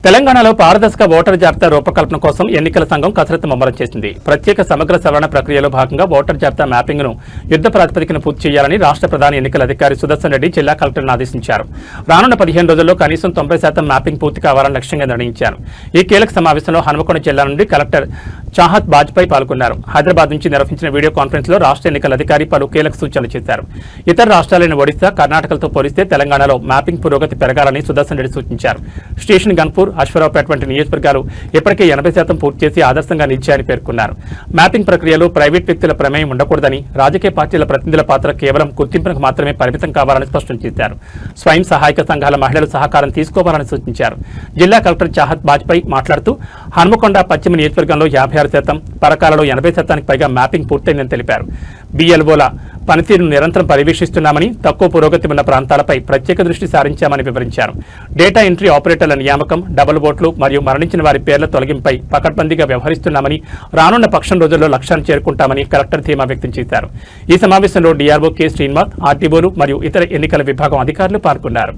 తెలంగాణలో పారదర్శక ఓటర్ జాబితా రూపకల్పన కోసం ఎన్నికల సంఘం కసరత్తు ముమ్మరం చేసింది. ప్రత్యేక సమగ్ర సవరణ ప్రక్రియలో భాగంగా ఓటర్ జాబితా మ్యాపింగ్ను యుద్ధ ప్రాతిపదికన పూర్తి చేయాలని రాష్ట్ర ప్రధాన ఎన్నికల అధికారి సుదర్శన్ రెడ్డి జిల్లా కలెక్టర్ను ఆదేశించారు. రానున్న 15 రోజుల్లో కనీసం 90% మ్యాపింగ్ పూర్తి కావాలని లక్ష్యంగా నిర్ణయించారు. ఈ కీలక సమావేశంలో హనుమకొండ జిల్లా నుండి కలెక్టర్ చాహత్ బాజ్పాయ్ పాల్గొన్నారు. హైదరాబాద్ నుంచి నిర్వహించిన వీడియో కాన్ఫరెన్స్ లో రాష్ట్ర ఎన్నికల అధికారి పలు కీలక సూచనలు చేశారు. ఇతర రాష్ట్రాలైన ఒడిశా, కర్ణాటకలతో పోలిస్తే తెలంగాణలో మ్యాపింగ్ పురోగతి పెరగాలని సుదర్శన్ రెడ్డి సూచించారు. స్టేషన్ గన్పూర్, అశ్వరావుపేట వంటి నియోజకవర్గాలు ఇప్పటికే 80% పూర్తి చేసి ఆదర్శంగా నిలిచాయని పేర్కొన్నారు. మ్యాపింగ్ ప్రక్రియలో ప్రైవేట్ వ్యక్తుల ప్రమేయం ఉండకూడదని, రాజకీయ పార్టీల ప్రతినిధుల పాత్ర కేవలం గుర్తింపునకు మాత్రమే పరిమితం కావాలని స్పష్టం చేశారు. స్వయం సహాయక సంఘాల మహిళలు సహకారం తీసుకోవాలని సూచించారు. జిల్లా కలెక్టర్ చాహత్ బాజ్పాయ్ మాట్లాడుతూ హనుమకొండ పశ్చిమ నియోజకవర్గంలో 56%, పరకాలలో 80%కి పైగా మ్యాపింగ్ పూర్తయిందని తెలిపారు. BLOల పనితీరును నిరంతరం పర్యవేక్షిస్తున్నామని, తక్కువ పురోగతి ఉన్న ప్రాంతాలపై ప్రత్యేక దృష్టి సారించామని వివరించారు. డేటా ఎంట్రీ ఆపరేటర్ల నియామకం, డబుల్ ఓట్లు మరియు మరణించిన వారి పేర్ల తొలగింపై పకడ్బందీగా వ్యవహరిస్తున్నామని, రానున్న పక్షం రోజుల్లో లక్ష్యాన్ని చేరుకుంటామని కలెక్టర్ ధీమా వ్యక్తం చేశారు. ఈ సమావేశంలో DRO K. శ్రీనివాస్, RTOలు మరియు ఇతర ఎన్నికల విభాగం అధికారులు పాల్గొన్నారు.